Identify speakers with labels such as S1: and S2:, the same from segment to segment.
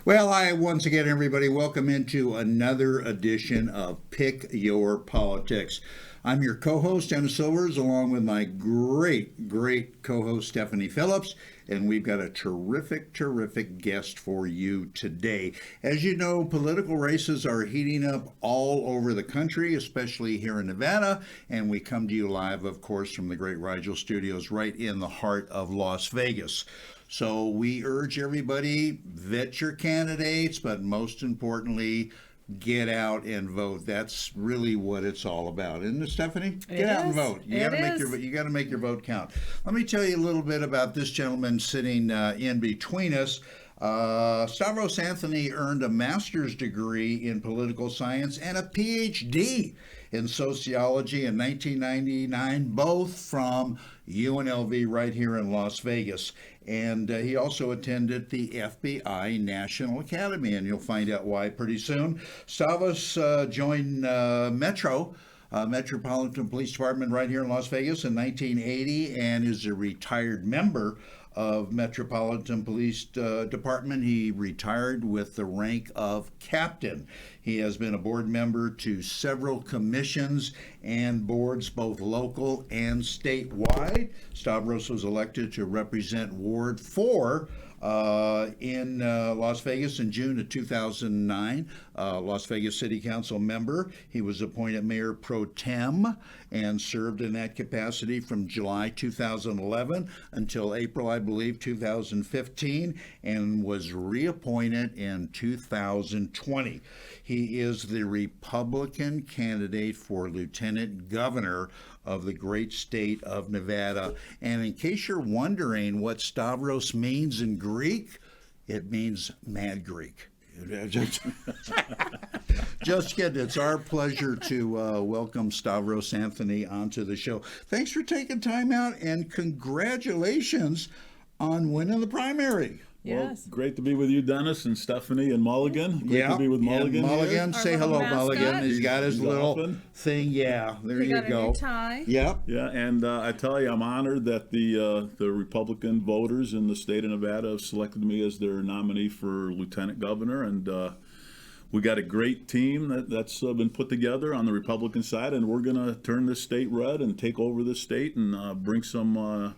S1: Well, I once again, everybody, welcome into another edition of Pick Your Politics. I'm your co-host, Dennis Silvers, along with my great co-host, Stephanie Phillips, and we've got a terrific guest for you today. As you know, political races are heating up all over the country, especially here in Nevada, and we come to you live, of course, from the great Rigel Studios right in the heart of Las Vegas. So we urge everybody, vet your candidates, but most importantly, get out and vote. That's really what it's all about, isn't it, Stephanie? Get out and vote. You got to make your vote count. Let me tell you a little bit about this gentleman sitting in between us. Stavros Anthony earned a master's degree in political science and a PhD in sociology in 1999, both from UNLV right here in Las Vegas. And he also attended the FBI National Academy, and you'll find out why pretty soon. Stavros joined Metropolitan Police Department right here in Las Vegas in 1980 and is a retired member of Metropolitan Police Department. He retired with the rank of captain. He has been a board member to several commissions and boards, both local and statewide. Stavros was elected to represent Ward 4 in Las Vegas in June of 2009. Las Vegas City Council member. He was appointed mayor pro tem and served in that capacity from July 2011 until April, I believe, 2015, and was reappointed in 2020. He is the Republican candidate for lieutenant governor of the great state of Nevada. And in case you're wondering what Stavros means in Greek, it means mad Greek. Just kidding. It's our pleasure to welcome Stavros Anthony onto the show. Thanks for taking time out, and congratulations on winning the primary.
S2: Yes.
S3: Well, great to be with you, Dennis, and Stephanie, and Mulligan. Great to be with Mulligan.
S1: Mulligan, say hello, Mulligan. He's got his little thing. Yeah, there you go.
S2: A new tie.
S1: Yep.
S3: Yeah, and I tell you, I'm honored that the Republican voters in the state of Nevada have selected me as their nominee for lieutenant governor, and we got a great team that's been put together on the Republican side, and we're going to turn this state red and take over this state and bring some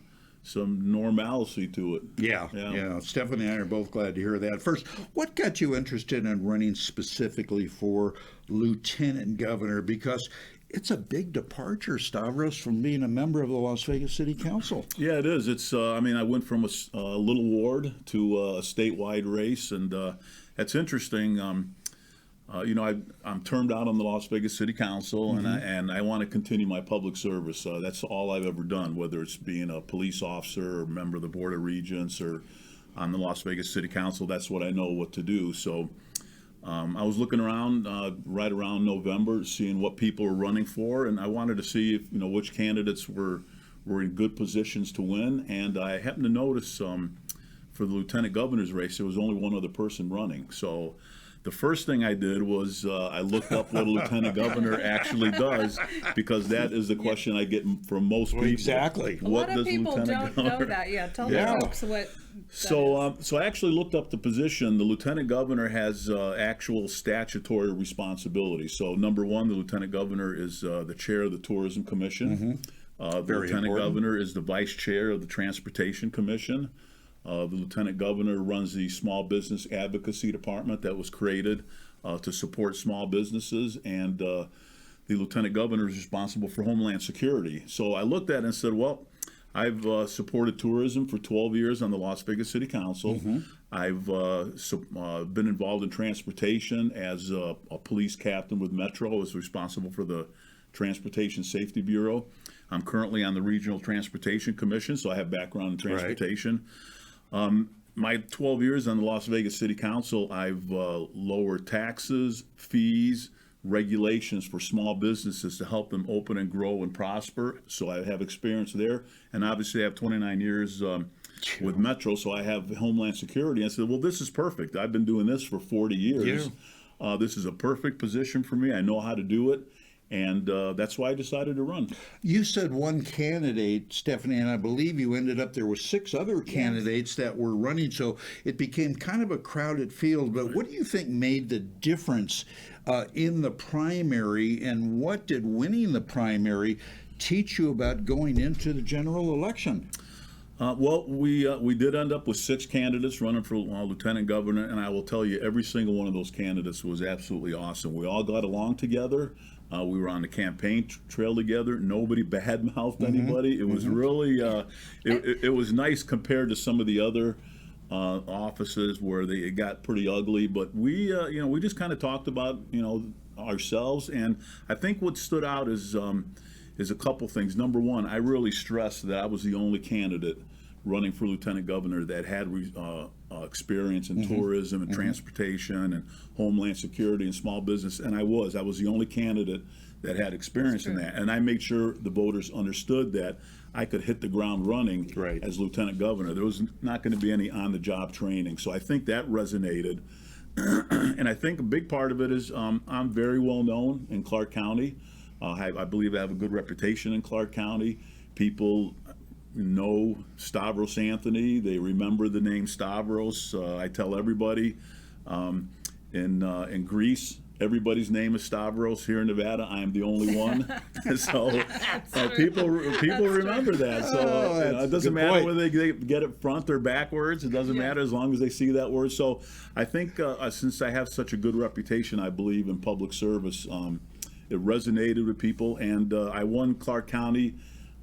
S3: normalcy to it.
S1: Yeah. Stephanie and I are both glad to hear that. First, what got you interested in running specifically for lieutenant governor? Because it's a big departure, Stavros, from being a member of the Las Vegas City Council.
S3: Yeah, it is. It's. I went from a little ward to a statewide race, and that's interesting. I'm termed out on the Las Vegas City Council, and I want to continue my public service. That's all I've ever done, whether it's being a police officer or member of the Board of Regents or on the Las Vegas City Council. That's what I know what to do. So I was looking around right around November, seeing what people were running for, and I wanted to see if which candidates were in good positions to win. And I happened to notice for the lieutenant governor's race, there was only one other person running. So the first thing I did was I looked up what a lieutenant governor actually does, because that is the question I get from most people.
S1: Exactly.
S2: A lot of people don't know that. Yeah, tell the folks what.
S3: So I actually looked up the position. The lieutenant governor has actual statutory responsibility. So number one, the lieutenant governor is the chair of the Tourism Commission. The lieutenant governor is the vice chair of the Transportation Commission. The lieutenant governor runs the Small Business Advocacy Department that was created to support small businesses, and the lieutenant governor is responsible for Homeland Security. So I looked at it and said, well, I've supported tourism for 12 years on the Las Vegas City Council. I've been involved in transportation as a police captain with Metro. I was responsible for the Transportation Safety Bureau. I'm currently on the Regional Transportation Commission, so I have background in transportation. My 12 years on the Las Vegas City Council, I've lowered taxes, fees, regulations for small businesses to help them open and grow and prosper. So I have experience there. And obviously I have 29 years with Metro, so I have Homeland Security. And I said, well, this is perfect. I've been doing this for 40 years. This is a perfect position for me. I know how to do it. And that's why I decided to run.
S1: You said one candidate, Stephanie, and I believe you ended up there with 6 other candidates that were running, so it became kind of a crowded field. But what do you think made the difference in the primary, and what did winning the primary teach you about going into the general election?
S3: Well, we did end up with 6 candidates running for lieutenant governor, and I will tell you, every single one of those candidates was absolutely awesome. We all got along together. We were on the campaign trail together. Nobody badmouthed anybody. It was really, it was nice compared to some of the other offices where it got pretty ugly. But we just kind of talked about, ourselves. And I think what stood out is a couple things. Number one, I really stressed that I was the only candidate running for lieutenant governor that had experience in tourism and transportation and homeland security and small business, and I was the only candidate that had experience in that, and I made sure the voters understood that I could hit the ground running as lieutenant governor. There was not going to be any on-the-job training, so I think that resonated. And I think a big part of it is I'm very well known in Clark County. I believe I have a good reputation in Clark County. People know Stavros Anthony. They remember the name Stavros. I tell everybody in Greece, everybody's name is Stavros. Here in Nevada, I am the only one. So people remember that. So it doesn't matter whether they get it front or backwards. It doesn't matter as long as they see that word. So I think since I have such a good reputation, I believe in public service. It resonated with people, and I won Clark County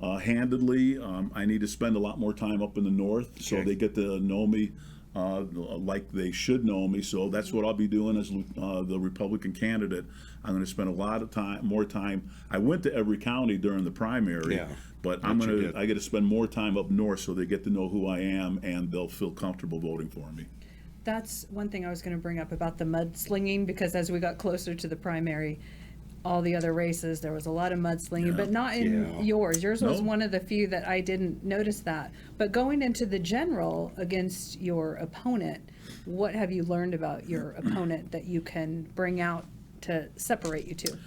S3: handedly. I need to spend a lot more time up in the north, so they get to know me like they should know me. So that's what I'll be doing as the Republican candidate. I'm going to spend a lot of more time. I went to every county during the primary, but I get to spend more time up north, so they get to know who I am, and they'll feel comfortable voting for me.
S2: That's one thing I was going to bring up about the mudslinging, because as we got closer to the primary, all the other races, there was a lot of mudslinging, but not in yours. Yours was one of the few that I didn't notice that. But going into the general against your opponent, what have you learned about your opponent that you can bring out to separate you two?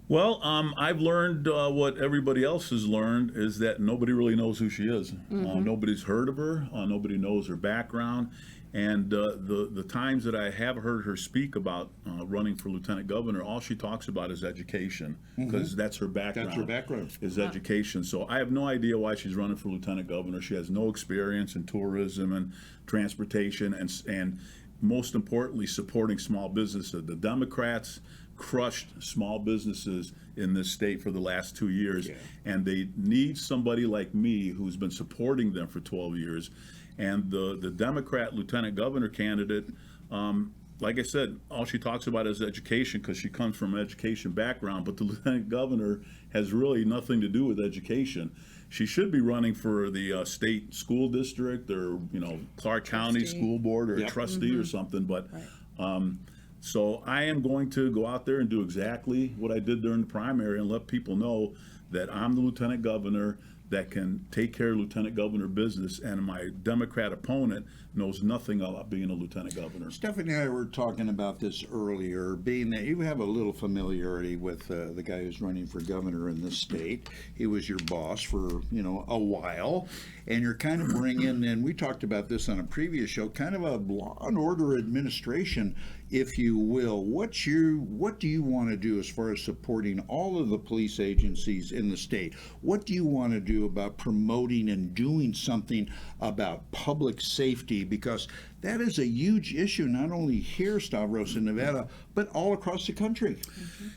S3: Well, I've learned what everybody else has learned is that nobody really knows who she is. Nobody's heard of her. Nobody knows her background. And the times that I have heard her speak about running for lieutenant governor, all she talks about is education, because that's her background.
S1: That's her background.
S3: Is education. So I have no idea why she's running for lieutenant governor. She has no experience in tourism and transportation, and most importantly, supporting small businesses. The Democrats crushed small businesses in this state for the last 2 years, and they need somebody like me who's been supporting them for 12 years. And the Democrat lieutenant governor candidate, like I said, all she talks about is education, because she comes from an education background, but the lieutenant governor has really nothing to do with education. She should be running for the state school district, or Clark County School Board, or a trustee or something. But so I am going to go out there and do exactly what I did during the primary, and let people know that I'm the lieutenant governor that can take care of lieutenant governor business, and my Democrat opponent knows nothing about being a lieutenant governor.
S1: Stephanie and I were talking about this earlier, being that you have a little familiarity with the guy who's running for governor in this state. He was your boss for, a while, and you're kind of bringing, and we talked about this on a previous show, kind of a law and order administration, if you will. What do you want to do as far as supporting all of the police agencies in the state? What do you want to do about promoting and doing something about public safety? Because that is a huge issue, not only here, Stavros, in Nevada, but all across the country.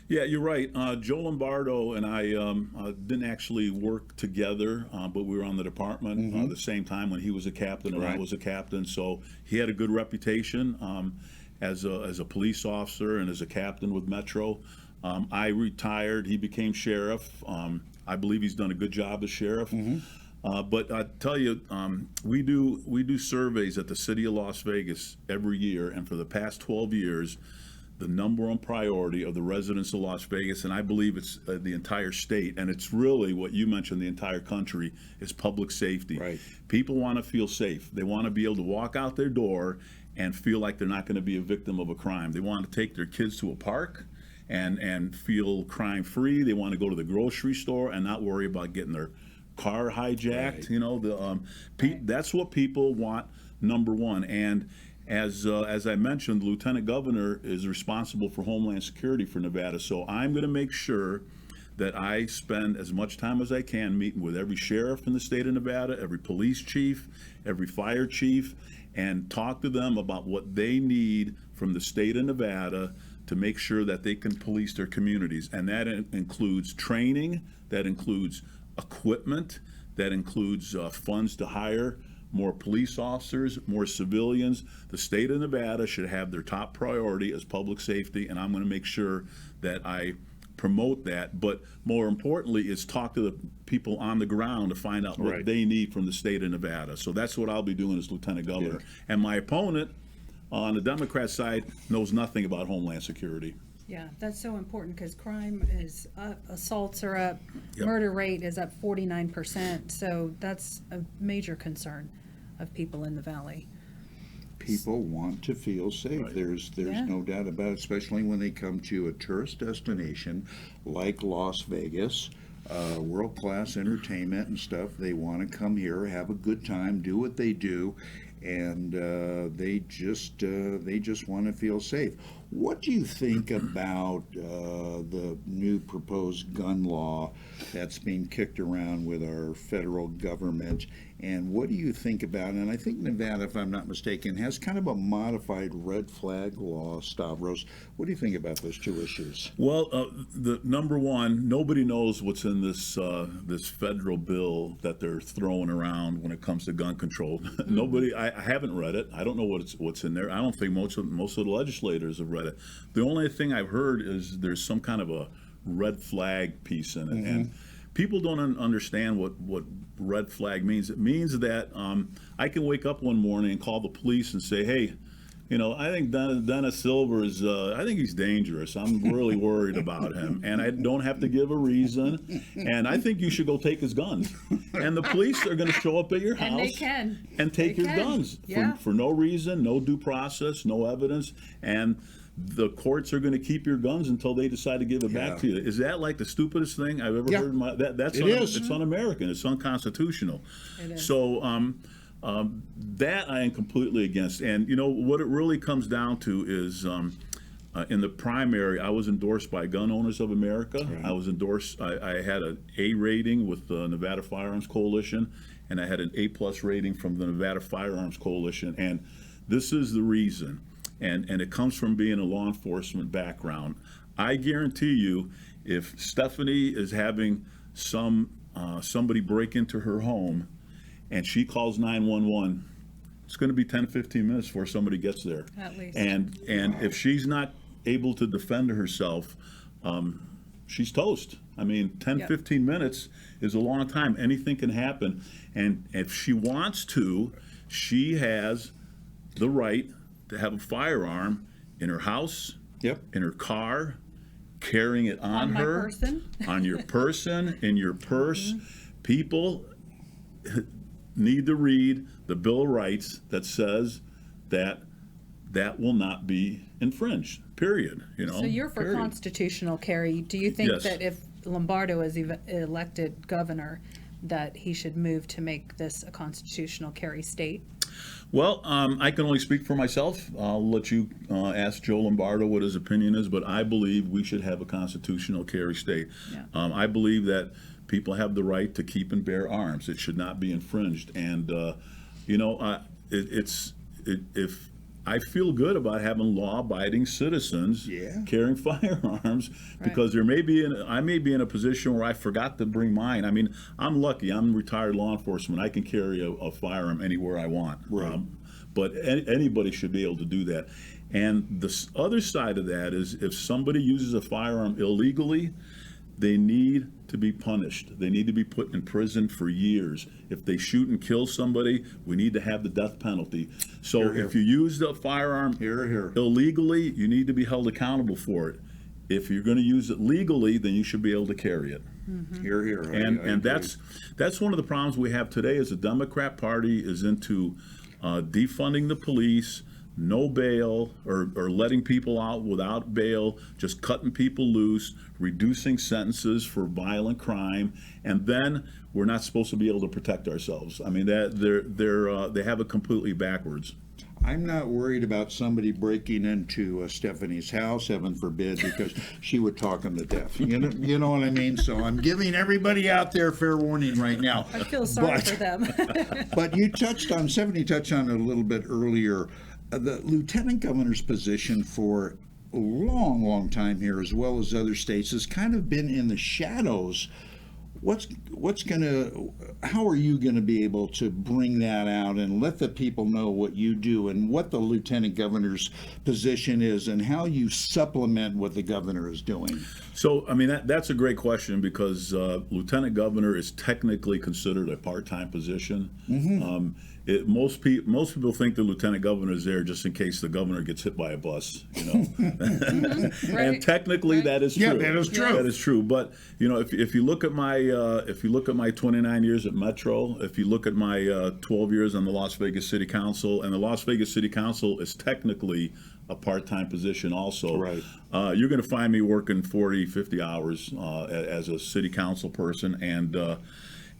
S3: Yeah, you're right. Joe Lombardo and I didn't actually work together, but we were on the department the same time when he was a captain and I was a captain. So he had a good reputation as a police officer and as a captain with Metro. I retired. He became sheriff. I believe he's done a good job as sheriff. But I tell you, we do surveys at the city of Las Vegas every year, and for the past 12 years, the number one priority of the residents of Las Vegas, and I believe it's the entire state, and it's really what you mentioned, the entire country, is public safety.
S1: Right.
S3: People want to feel safe. They want to be able to walk out their door and feel like they're not going to be a victim of a crime. They want to take their kids to a park and feel crime free. They want to go to the grocery store and not worry about getting their car hijacked.
S1: Right.
S3: You know, that's what people want. Number one, and as I mentioned, the lieutenant governor is responsible for Homeland Security for Nevada. So I'm going to make sure that I spend as much time as I can meeting with every sheriff in the state of Nevada, every police chief, every fire chief, and talk to them about what they need from the state of Nevada to make sure that they can police their communities. And that includes training, that includes equipment, that includes funds to hire more police officers, more civilians. The state of Nevada should have their top priority as public safety, and I'm going to make sure that I promote that. But more importantly is talk to the people on the ground to find out what they need from the state of Nevada. So that's what I'll be doing as lieutenant governor.
S1: Yeah.
S3: And my opponent on the Democrat side knows nothing about Homeland Security.
S2: Yeah, that's so important because crime is up, assaults are up,
S3: Yep.
S2: murder rate is up 49%. So that's a major concern of people in the valley.
S1: People want to feel safe.
S3: Right.
S1: There's
S2: Yeah.
S1: no doubt about it, especially when they come to a tourist destination like Las Vegas, world-class entertainment and stuff. They want to come here, have a good time, do what they do, and they just want to feel safe. What do you think about the new proposed gun law that's being kicked around with our federal government? And what do you think about, and I think Nevada, if I'm not mistaken, has kind of a modified red flag law, Stavros. What do you think about those two issues?
S3: Well, the number one, nobody knows what's in this this federal bill that they're throwing around when it comes to gun control. Nobody, I haven't read it. I don't know what's in there. I don't think most of the legislators have read it. The only thing I've heard is there's some kind of a red flag piece in it, and people don't understand what red flag means. It means that I can wake up one morning and call the police and say, hey, you know, I think Dennis Silver is, I think he's dangerous. I'm really worried about him. And I don't have to give a reason. And I think you should go take his guns. And the police are going to show up at your house.
S2: And they can.
S3: And take
S2: They
S3: your
S2: can.
S3: guns
S2: Yeah.
S3: for no reason, no due process, no evidence. And the courts are going to keep your guns until they decide to give it back to you. Is that like the stupidest thing I've ever heard? That's
S1: It is.
S3: It's un-American. It's unconstitutional.
S2: It is.
S3: So that I am completely against. And you know what it really comes down to is in the primary, I was endorsed by Gun Owners of America.
S1: Right.
S3: I was endorsed. I had an A rating with the Nevada Firearms Coalition, and I had an A+ rating from the Nevada Firearms Coalition. And this is the reason. And it comes from being a law enforcement background. I guarantee you, if Stephanie is having somebody break into her home and she calls 911, it's going to be 10, 15 minutes before somebody gets there.
S2: At least.
S3: And if she's not able to defend herself, she's toast. I mean, 10,
S2: Yep.
S3: 15 minutes is a long time. Anything can happen. And if she wants to, she has the right to have a firearm in her house, in her car, carrying it on
S2: my
S3: her,
S2: person.
S3: on your person, in your purse. People need to read the Bill of Rights that says that will not be infringed, period. You know.
S2: So you're for
S3: period.
S2: constitutional carry. Do you think
S3: Yes.
S2: that if Lombardo is elected governor, that he should move to make this a constitutional carry state?
S3: Well, I can only speak for myself. I'll let you ask Joe Lombardo what his opinion is, but I believe we should have a constitutional carry state.
S2: Yeah.
S3: I believe that people have the right to keep and bear arms. It should not be infringed. And, you know, if I feel good about having law-abiding citizens carrying firearms, because I may be in a position where I forgot to bring mine. I mean, I'm lucky. I'm retired law enforcement. I can carry a firearm anywhere I want.
S1: Right.
S3: But anybody should be able to do that. And the other side of that is if somebody uses a firearm illegally, they need to be punished. They need to be put in prison for years. If they shoot and kill somebody, we need to have the death penalty. So
S1: Hear, hear.
S3: if you use the firearm
S1: Here.
S3: illegally, you need to be held accountable for it. If you're going to use it legally, then you should be able to carry it.
S1: Here.
S3: And
S1: I agree.
S3: that's one of the problems we have today is the Democrat Party is into defunding the police. no bail, or letting people out without bail, just cutting people loose, reducing sentences for violent crime, and then we're not supposed to be able to protect ourselves. I mean, they have it completely backwards.
S1: I'm not worried about somebody breaking into Stephanie's house, heaven forbid, because she would talk them to death. You know what I mean? So I'm giving everybody out there fair warning right now.
S2: I feel sorry for them.
S1: But Stephanie touched on it a little bit earlier. The lieutenant governor's position for a long, long time here, as well as other states, has kind of been in the shadows. How are you gonna be able to bring that out and let the people know what you do and what the lieutenant governor's position is and how you supplement what the governor is doing?
S3: So, I mean, that's a great question, because lieutenant governor is technically considered a part-time position. Most people think the lieutenant governor is there just in case the governor gets hit by a bus,
S2: Right.
S3: And technically, that is true.
S1: Yeah, that is true.
S3: That is true. But if you look at my 29 years at Metro, if you look at my 12 years on the Las Vegas City Council, and the Las Vegas City Council is technically a part-time position also.
S1: Right.
S3: You're going to find me working 40, 50 hours as a city council person, and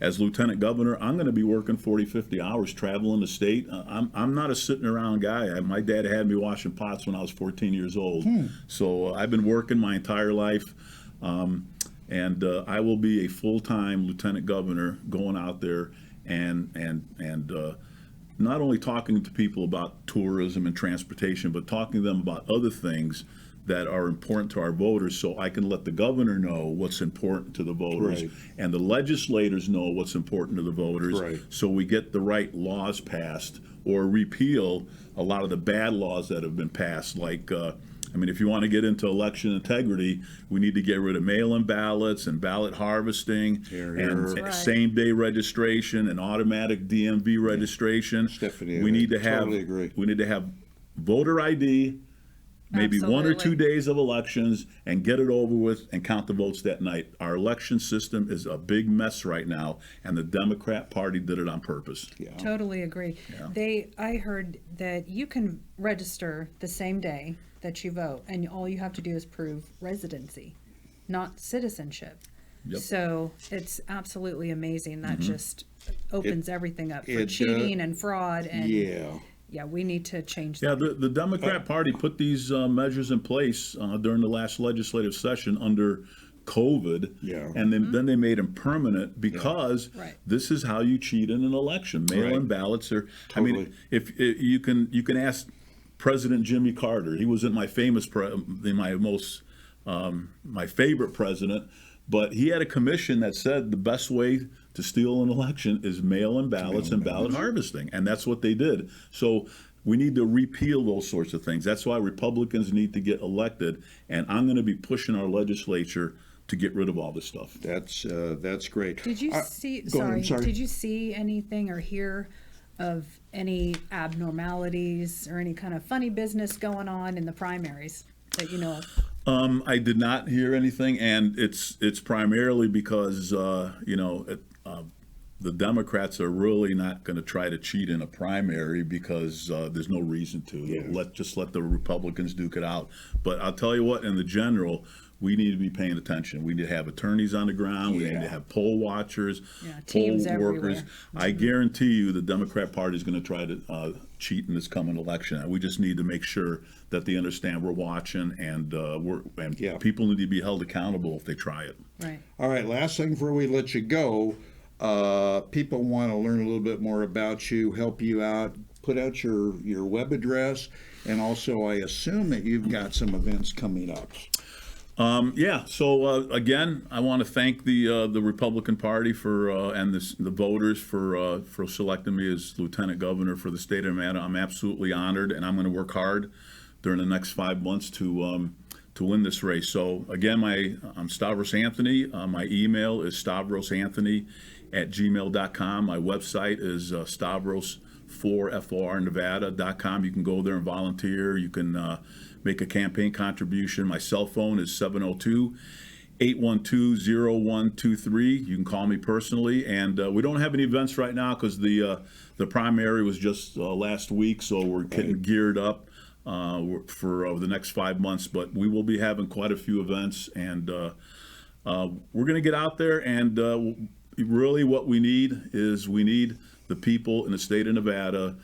S3: as lieutenant governor, I'm going to be working 40, 50 hours traveling the state. I'm not a sitting around guy. My dad had me washing pots when I was 14 years old. So I've been working my entire life, and I will be a full-time lieutenant governor going out there and not only talking to people about tourism and transportation, but talking to them about other things that are important to our voters, so I can let the governor know what's important to the voters,
S1: Right.
S3: and the legislators know what's important to the voters,
S1: Right.
S3: so we get the right laws passed or repeal a lot of the bad laws that have been passed. Like, if you want to get into election integrity, we need to get rid of mail-in ballots and ballot harvesting and
S2: Right.
S3: same-day registration and automatic DMV registration.
S1: Stephanie,
S3: we need to
S1: totally agree.
S3: We need to have voter ID, maybe 1 or 2
S2: Absolutely.
S3: days of elections, and get it over with and count the votes that night. Our election system is a big mess right now, and the Democrat Party did it on purpose.
S2: Totally agree. I heard that you can register the same day that you vote, and all you have to do is prove residency, not citizenship.
S3: Yep.
S2: So it's absolutely amazing. That just opens everything up for
S1: it,
S2: cheating and fraud. And
S1: Yeah.
S2: we need to change
S3: Yeah,
S2: that.
S3: the Democrat Party put these measures in place during the last legislative session under COVID,
S1: Yeah.
S3: and then they made them permanent because
S2: Right.
S3: this is how you cheat in an election. Mail-in
S1: Right.
S3: ballots are. I
S1: Totally.
S3: mean, if you can ask President Jimmy Carter. He wasn't my my favorite president, but he had a commission that said the best way to steal an election is mail-in ballots and ballot harvesting, and that's what they did. So we need to repeal those sorts of things. That's why Republicans need to get elected, and I'm going to be pushing our legislature to get rid of all this stuff.
S1: That's great.
S2: Did you see?
S1: Go ahead, I'm sorry.
S2: Did you see anything or hear of any abnormalities or any kind of funny business going on in the primaries that you know of?
S3: I did not hear anything, and it's primarily because the Democrats are really not going to try to cheat in a primary because there's no reason to.
S1: Yeah.
S3: Let the Republicans duke it out. But I'll tell you what, in the general, we need to be paying attention. We need to have attorneys on the ground. We need to have poll watchers,
S2: teams
S3: poll workers.
S2: everywhere.
S3: I guarantee you the Democrat Party is going to try to cheat in this coming election. We just need to make sure that they understand we're watching, and people need to be held accountable if they try it.
S2: Right.
S1: All right, last thing before we let you go. People want to learn a little bit more about you, help you out, put out your web address, and also I assume that you've got some events coming up.
S3: So again, I want to thank the Republican Party and the voters for selecting me as Lieutenant Governor for the state of Nevada. I'm absolutely honored, and I'm going to work hard during the next 5 months to win this race. So again, I'm Stavros Anthony. My email is stavrosanthony@gmail.com. My website is stavros4frnevada.com. You can go there and volunteer. You can make a campaign contribution. My cell phone is 812-0123. You can call me personally. And we don't have any events right now because the primary was just last week, so we're getting geared up for the next 5 months. But we will be having quite a few events, and we're going to get out there. And really what we need is the people in the state of Nevada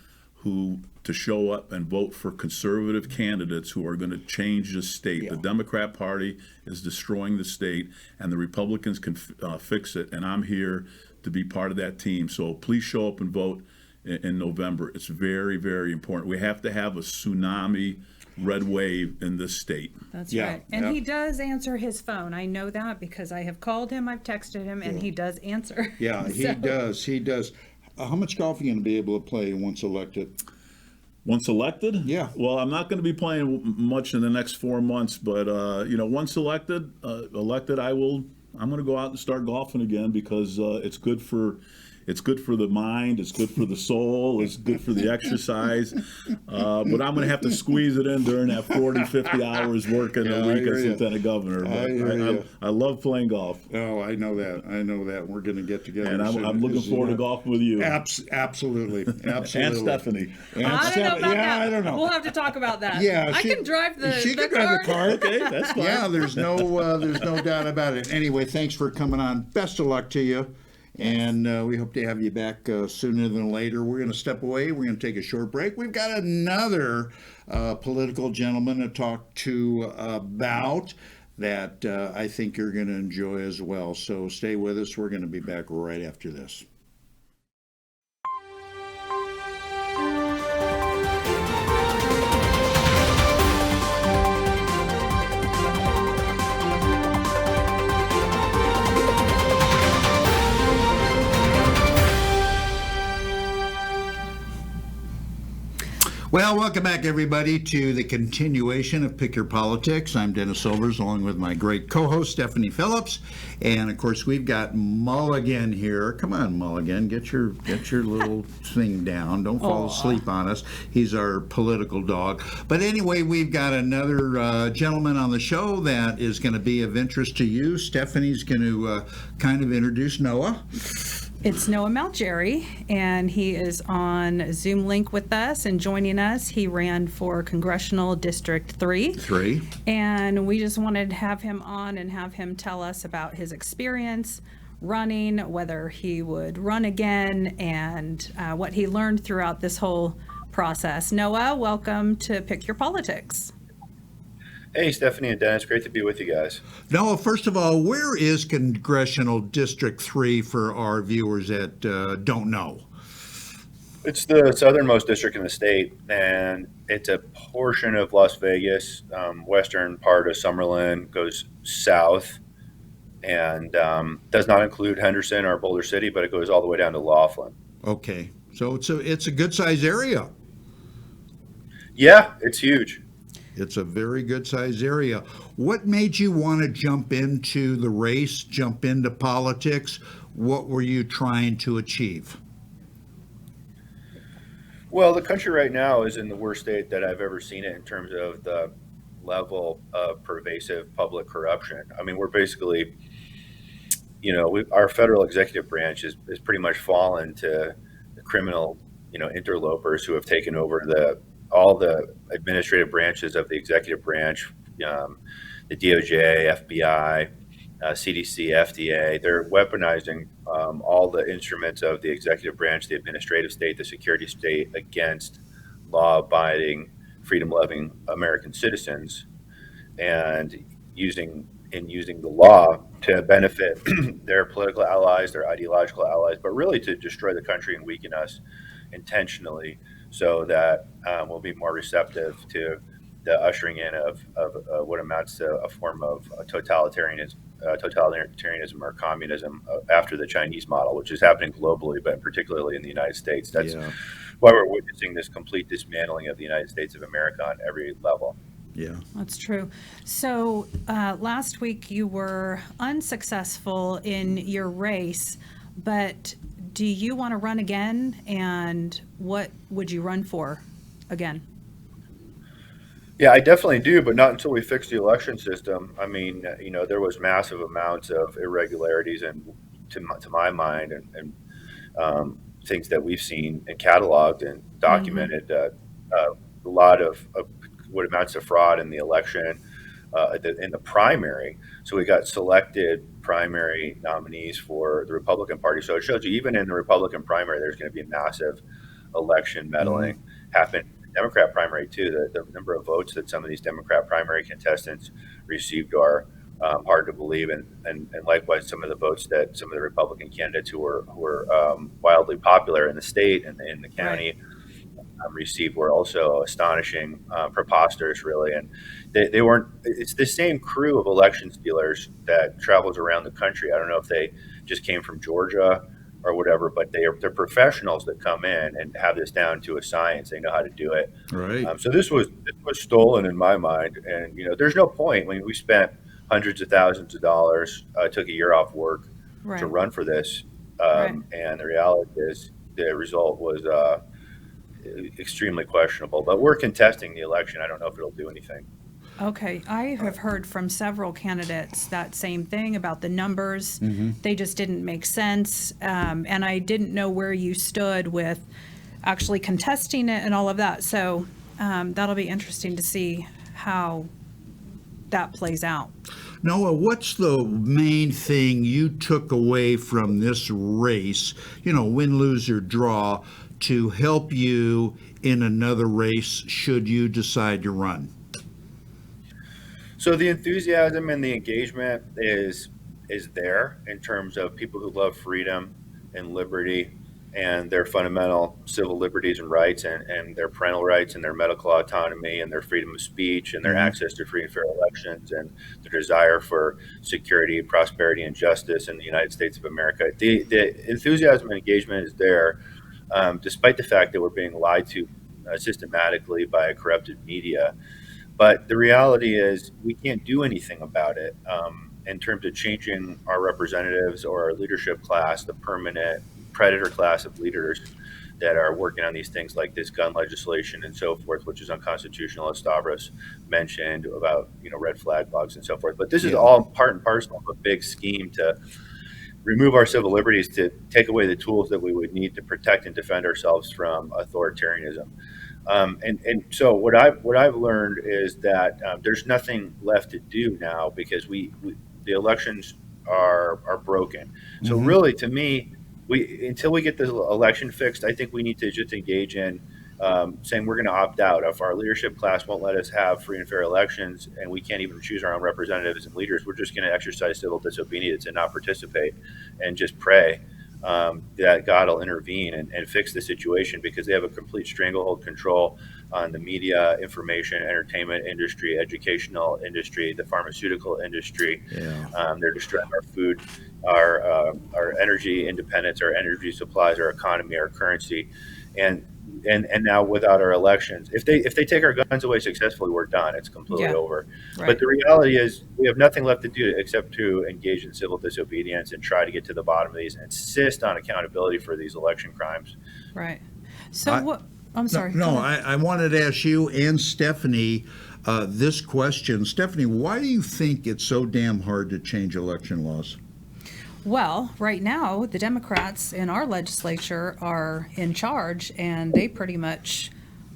S3: to show up and vote for conservative candidates who are going to change the state. Yeah. The Democrat Party is destroying the state, and the Republicans can fix it, and I'm here to be part of that team. So please show up and vote in November. It's very, very important. We have to have a tsunami red wave in this state.
S2: That's right. And he does answer his phone. I know that because I have called him, I've texted him, and he does answer.
S1: Yeah, he does. He does. How much golf are you going to be able to play once elected?
S3: Once elected?
S1: Yeah.
S3: Well, I'm not going to be playing much in the next 4 months, but once elected, I'm going to go out and start golfing again because it's good for the mind, it's good for the soul, it's good for the exercise. But I'm going to have to squeeze it in during that 40, 50 hours working a week as lieutenant governor. But I love playing golf.
S1: Oh, I know that. We're going to get together.
S3: And I'm looking forward to golfing with you.
S1: Absolutely.
S3: And Stephanie.
S2: I don't know about that.
S1: I don't know.
S2: We'll have to talk about that.
S1: Yeah,
S2: I can drive the
S1: She can
S2: car.
S1: drive the car.
S3: Okay, that's fine.
S1: Yeah, there's no doubt about it. Anyway, thanks for coming on. Best of luck to you. And we hope to have you back sooner than later. We're going to step away. We're going to take a short break. We've got another political gentleman to talk to about that I think you're going to enjoy as well. So stay with us. We're going to be back right after this. Well, welcome back, everybody, to the continuation of Pick Your Politics. I'm Dennis Silvers, along with my great co-host, Stephanie Phillips. And, of course, we've got Mulligan here. Come on, Mulligan, get your little thing down. Don't fall asleep on us. He's our political dog. But anyway, we've got another gentleman on the show that is going to be of interest to you. Stephanie's going to kind of introduce Noah.
S2: It's Noah Malgeri, and he is on Zoom link with us and joining us. He ran for Congressional District 3. And we just wanted to have him on and have him tell us about his experience running, whether he would run again, and what he learned throughout this whole process. Noah, welcome to Pick Your Politics.
S4: Hey, Stephanie and Dennis, great to be with you guys.
S1: Noah, first of all, where is Congressional District 3 for our viewers that don't know?
S4: It's the southernmost district in the state, and it's a portion of Las Vegas, western part of Summerlin, goes south, and does not include Henderson or Boulder City, but it goes all the way down to Laughlin.
S1: Okay, so it's a good-sized area.
S4: Yeah, it's huge.
S1: It's a very good-sized area. What made you want to jump into the race, jump into politics? What were you trying to achieve?
S4: Well, the country right now is in the worst state that I've ever seen it in terms of the level of pervasive public corruption. I mean, we're basically, our federal executive branch is pretty much fallen to the criminal, interlopers who have taken over all the administrative branches of the executive branch, the DOJ, FBI, CDC, FDA. They're weaponizing all the instruments of the executive branch, the administrative state, the security state against law-abiding, freedom-loving American citizens, and using the law to benefit their political allies, their ideological allies, but really to destroy the country and weaken us intentionally, so that we'll be more receptive to the ushering in of what amounts to a form of totalitarianism or communism after the Chinese model, which is happening globally, but particularly in the United States. That's why we're witnessing this complete dismantling of the United States of America on every level.
S1: Yeah,
S2: that's true. So last week you were unsuccessful in your race, but do you want to run again? And what would you run for again?
S4: Yeah, I definitely do, but not until we fix the election system. I mean, there was massive amounts of irregularities and to my mind, and things that we've seen and cataloged and
S2: Mm-hmm.
S4: documented, a lot of what amounts to fraud in the election, in the primary. So we got selected primary nominees for the Republican Party. So it shows you even in the Republican primary, there's going to be massive election
S1: Hmm.
S4: meddling happen. Democrat primary too. The number of votes that some of these Democrat primary contestants received are hard to believe, and likewise some of the votes that some of the Republican candidates who were wildly popular in the state and in the
S2: Right.
S4: county received were also astonishing, preposterous, really. And they weren't. It's the same crew of election stealers that travels around the country. I don't know if they just came from Georgia or whatever, but they're professionals that come in and have this down to a science. They know how to do it.
S1: Right.
S4: So this was stolen in my mind, and there's no point. When we spent hundreds of thousands of dollars, took a year off work to
S2: Right.
S4: run for this,
S2: Right.
S4: and the reality is the result was extremely questionable. But we're contesting the election. I don't know if it'll do anything.
S2: Okay, I have heard from several candidates that same thing about the numbers.
S1: Hmm.
S2: They just didn't make sense. And I didn't know where you stood with actually contesting it and all of that. So that'll be interesting to see how that plays out.
S1: Noah, what's the main thing you took away from this race, win, lose, or draw, to help you in another race should you decide to run?
S4: So the enthusiasm and the engagement is there in terms of people who love freedom and liberty and their fundamental civil liberties and rights, and their parental rights and their medical autonomy and their freedom of speech and their
S1: Hmm.
S4: access to free and fair elections and their desire for security, prosperity, and justice in the United States of America. The enthusiasm and engagement is there, despite the fact that we're being lied to systematically by a corrupted media. But the reality is, we can't do anything about it, in terms of changing our representatives or our leadership class, the permanent predator class of leaders that are working on these things like this gun legislation and so forth, which is unconstitutional, as Stavros mentioned about red flag laws and so forth. But this is
S1: Yeah.
S4: all part and parcel of a big scheme to remove our civil liberties, to take away the tools that we would need to protect and defend ourselves from authoritarianism. And so what I've learned is that there's nothing left to do now, because we the elections are broken. So
S1: Hmm.
S4: really, to me, we until we get the election fixed, I think we need to just engage in saying we're going to opt out. If our leadership class won't let us have free and fair elections, and we can't even choose our own representatives and leaders, we're just going to exercise civil disobedience and not participate, and just pray that God will intervene and fix the situation, because they have a complete stranglehold control on the media, information, entertainment industry, educational industry, the pharmaceutical industry.
S1: Yeah.
S4: They're destroying our food, our energy independence, our energy supplies, our economy, our currency, and and now without our elections, if they take our guns away successfully, we're done. It's completely
S2: Yeah.
S4: over. But
S2: Right.
S4: the reality is, we have nothing left to do except to engage in civil disobedience and try to get to the bottom of these and insist on accountability for these election crimes.
S2: Right. So
S1: I,
S2: what? I'm
S1: no,
S2: sorry. Go
S1: no,
S2: ahead.
S1: I wanted to ask you and Stephanie this question. Stephanie, why do you think it's so damn hard to change election laws?
S2: Well, right now, the Democrats in our legislature are in charge, and they pretty much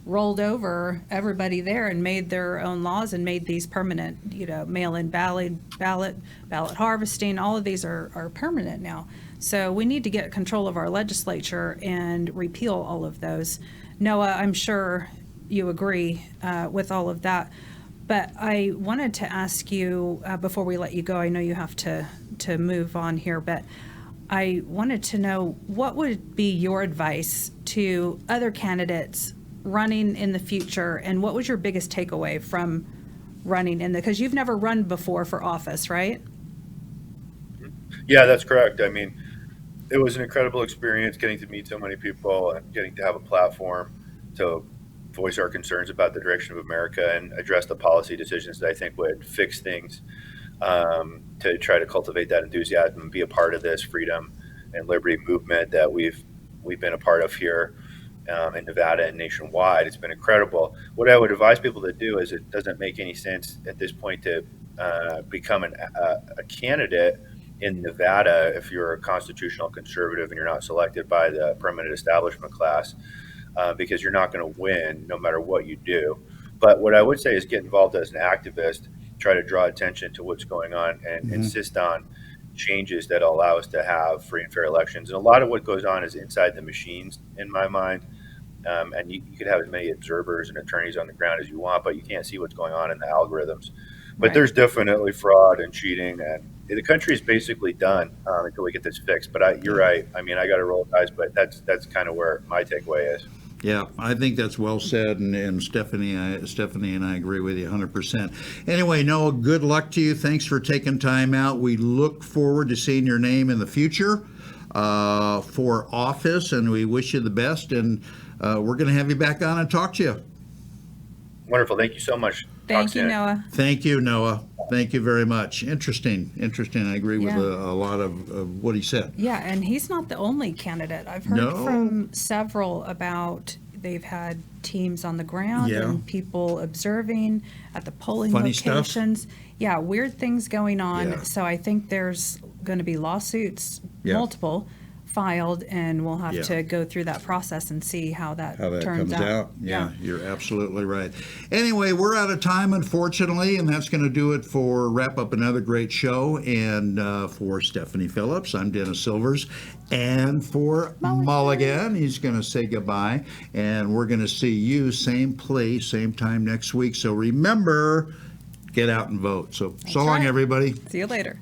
S2: rolled over everybody there and made their own laws and made these permanent, mail-in ballot harvesting. All of these are permanent now. So we need to get control of our legislature and repeal all of those. Noah, I'm sure you agree with all of that. But I wanted to ask you before we let you go. I know you have to move on here, but I wanted to know, what would be your advice to other candidates running in the future, and what was your biggest takeaway from running in because you've never run before for office, right?
S4: Yeah, that's correct. I mean, it was an incredible experience getting to meet so many people and getting to have a platform to voice our concerns about the direction of America and address the policy decisions that I think would fix things, to try to cultivate that enthusiasm and be a part of this freedom and liberty movement that we've been a part of here. in Nevada and nationwide. It's been incredible. What I would advise people to do is it doesn't make any sense at this point to become a candidate in Nevada if you're a constitutional conservative and you're not selected by the permanent establishment class, because you're not going to win no matter what you do. But what I would say is get involved as an activist, try to draw attention to what's going on, and insist on changes that allow us to have free and fair elections. And a lot of what goes on is inside the machines, in my mind. And you could have as many observers and attorneys on the ground as you want, but you can't see what's going on in the algorithms. But
S2: Right.
S4: there's definitely fraud and cheating, and the country is basically done until we get this fixed. But you're right. I mean, I got to roll with eyes, but that's kind of where my takeaway is.
S1: Yeah, I think that's well said, and Stephanie and I agree with you 100%. Anyway, Noah, good luck to you. Thanks for taking time out. We look forward to seeing your name in the future for office, and we wish you the best. And we're going to have you back on and talk to you.
S4: Wonderful. Thank you so much. Talk
S2: Thank you,
S4: soon.
S2: Noah.
S1: Thank you, Noah. Thank you very much. Interesting. I agree with
S2: Yeah.
S1: a lot of what he said.
S2: Yeah, and he's not the only candidate. I've heard
S1: No.
S2: from several about they've had teams on the ground
S1: Yeah.
S2: and people observing at the polling
S1: Funny stuff.
S2: locations. Yeah, weird things going on.
S1: Yeah.
S2: So I think there's going to be lawsuits,
S1: Yeah.
S2: multiple, filed, and we'll have
S1: Yeah.
S2: to go through that process and see how that turns
S1: comes out. Yeah,
S2: Yeah.
S1: you're absolutely right. Anyway, we're out of time, unfortunately, and that's going to do it for wrap up another great show. And for Stephanie Phillips, I'm Dennis Silvers. And for Mulligan, he's going to say goodbye. And we're going to see you same place, same time next week. So remember, get out and vote. So long,
S2: right.
S1: everybody.
S2: See you later.